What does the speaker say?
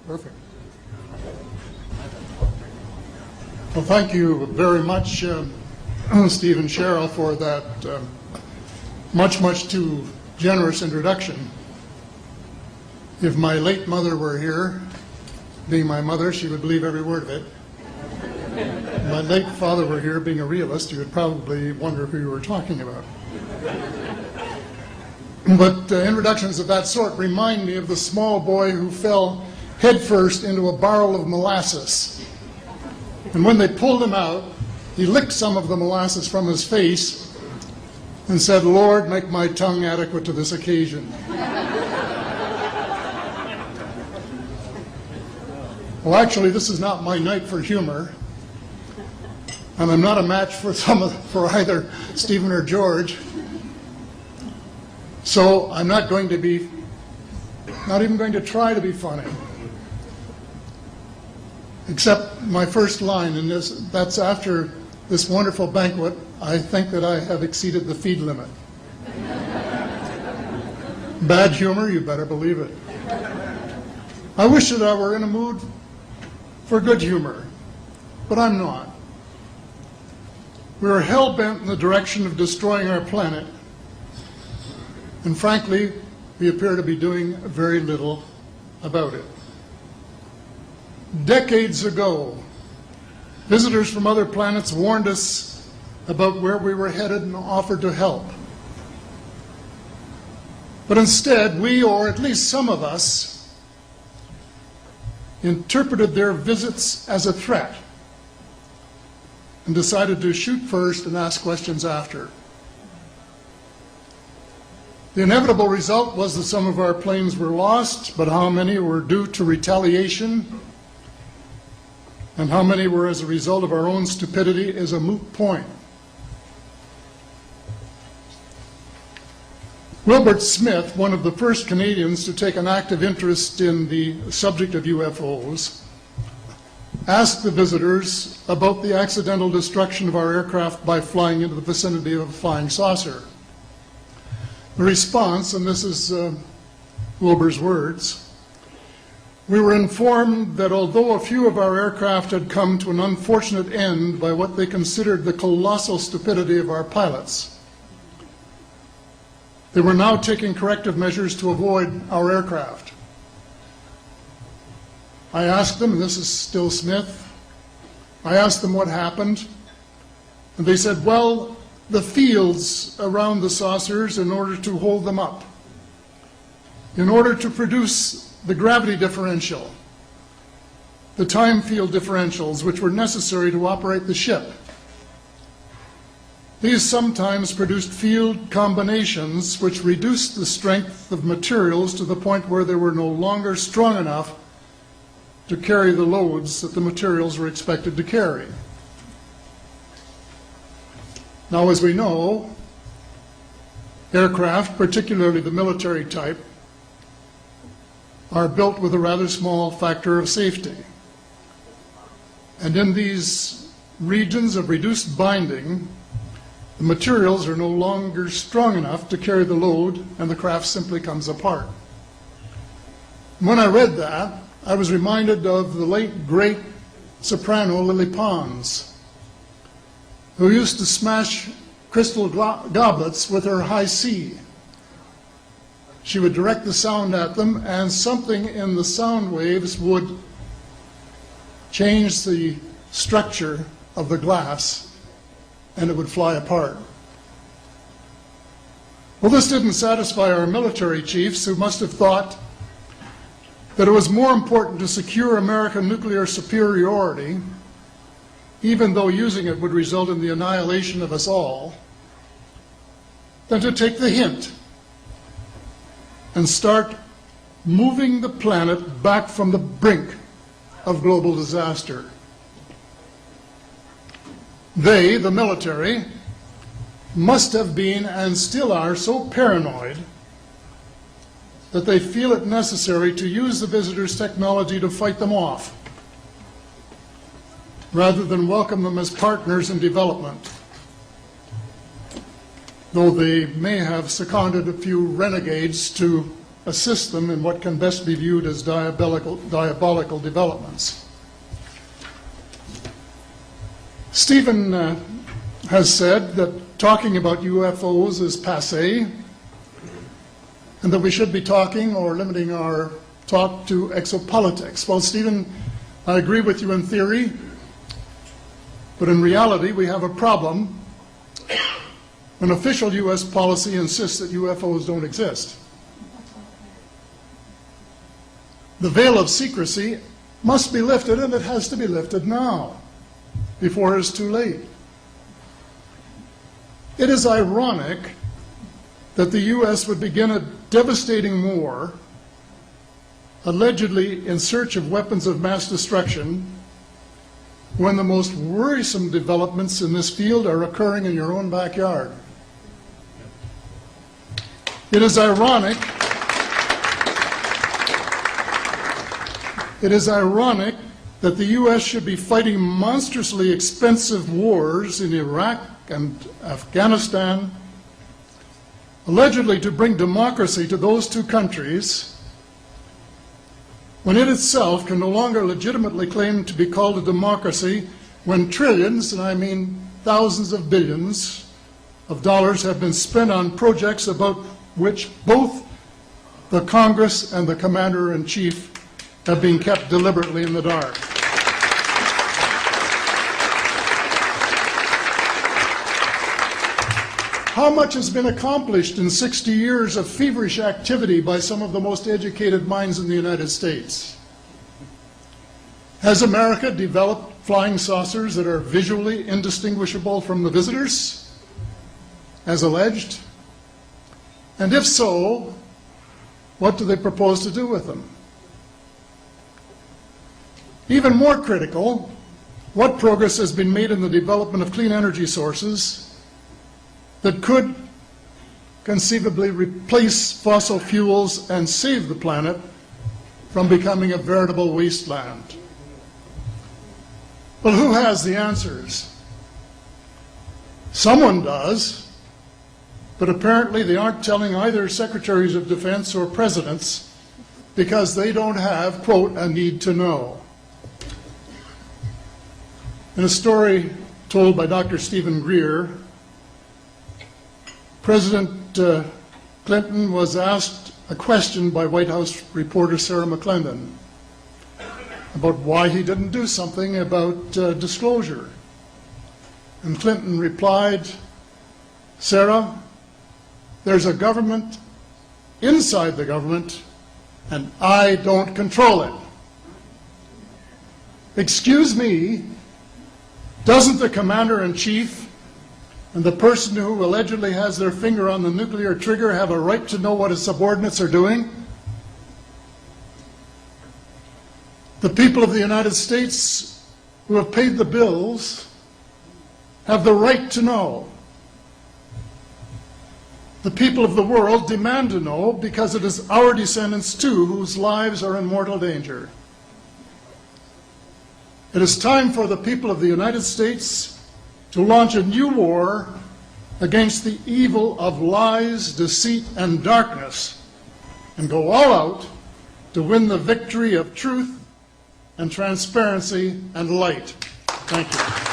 Perfect. Well, thank you very much, Steve and Cheryl, for that much too generous introduction. If my late mother were here, being my mother, she would believe every word of it. If my late father were here, being a realist, you would probably wonder who you were talking about. But introductions of that sort remind me of the small boy who fell headfirst into a barrel of molasses. And when they pulled him out, he licked some of the molasses from his face and said, "Lord, make my tongue adequate to this occasion." Well, actually, this is not my night for humor, and I'm not a match for either Stephen or George. So I'm not even going to try to be funny. Except my first line, and that's after this wonderful banquet, I think that I have exceeded the feed limit. Bad humor, you better believe it. I wish that I were in a mood for good humor, but I'm not. We are hell-bent in the direction of destroying our planet, and frankly, we appear to be doing very little about it. Decades ago, visitors from other planets warned us about where we were headed and offered to help. But instead, we, or at least some of us, interpreted their visits as a threat and decided to shoot first and ask questions after. The inevitable result was that some of our planes were lost, but how many were due to retaliation and how many were as a result of our own stupidity is a moot point. Wilbert Smith, one of the first Canadians to take an active interest in the subject of UFOs, asked the visitors about the accidental destruction of our aircraft by flying into the vicinity of a flying saucer. The response, and this is Wilbur's words, "We were informed that although a few of our aircraft had come to an unfortunate end by what they considered the colossal stupidity of our pilots, they were now taking corrective measures to avoid our aircraft." I asked them, and this is still Smith, I asked them what happened, and they said, well, the fields around the saucers, in order to hold them up, in order to produce the gravity differential, the time field differentials which were necessary to operate the ship. These sometimes produced field combinations which reduced the strength of materials to the point where they were no longer strong enough to carry the loads that the materials were expected to carry. Now, as we know, aircraft, particularly the military type, are built with a rather small factor of safety. And in these regions of reduced binding, the materials are no longer strong enough to carry the load, and the craft simply comes apart. When I read that, I was reminded of the late, great soprano Lily Pons, who used to smash crystal goblets with her high C. She would direct the sound at them, and something in the sound waves would change the structure of the glass, and it would fly apart. Well, this didn't satisfy our military chiefs, who must have thought that it was more important to secure American nuclear superiority, even though using it would result in the annihilation of us all, than to take the hint and start moving the planet back from the brink of global disaster. They, the military, must have been and still are so paranoid that they feel it necessary to use the visitors' technology to fight them off, rather than welcome them as partners in development, though they may have seconded a few renegades to assist them in what can best be viewed as diabolical developments. Stephen has said that talking about UFOs is passé, and that we should be talking or limiting our talk to exopolitics. Well, Stephen, I agree with you in theory, but in reality we have a problem when official U.S. policy insists that UFOs don't exist. The veil of secrecy must be lifted, and it has to be lifted now, before it's too late. It is ironic that the U.S. would begin a devastating war, allegedly in search of weapons of mass destruction, when the most worrisome developments in this field are occurring in your own backyard. It is ironic that the U.S. should be fighting monstrously expensive wars in Iraq and Afghanistan, allegedly to bring democracy to those two countries, when it itself can no longer legitimately claim to be called a democracy, when trillions, and I mean thousands of billions of dollars, have been spent on projects about which both the Congress and the Commander-in-Chief have been kept deliberately in the dark. How much has been accomplished in 60 years of feverish activity by some of the most educated minds in the United States? Has America developed flying saucers that are visually indistinguishable from the visitors, as alleged? And if so, what do they propose to do with them? Even more critical, what progress has been made in the development of clean energy sources that could conceivably replace fossil fuels and save the planet from becoming a veritable wasteland? Well, who has the answers? Someone does, but apparently they aren't telling either secretaries of defense or presidents because they don't have, quote, a need to know. In a story told by Dr. Stephen Greer, President Clinton was asked a question by White House reporter Sarah McClendon about why he didn't do something about disclosure. And Clinton replied, "Sarah, there's a government inside the government, and I don't control it." Excuse me, doesn't the Commander-in-Chief and the person who allegedly has their finger on the nuclear trigger have a right to know what his subordinates are doing? The people of the United States who have paid the bills have the right to know. The people of the world demand to know because it is our descendants too whose lives are in mortal danger. It is time for the people of the United States to launch a new war against the evil of lies, deceit, and darkness, and go all out to win the victory of truth and transparency and light. Thank you.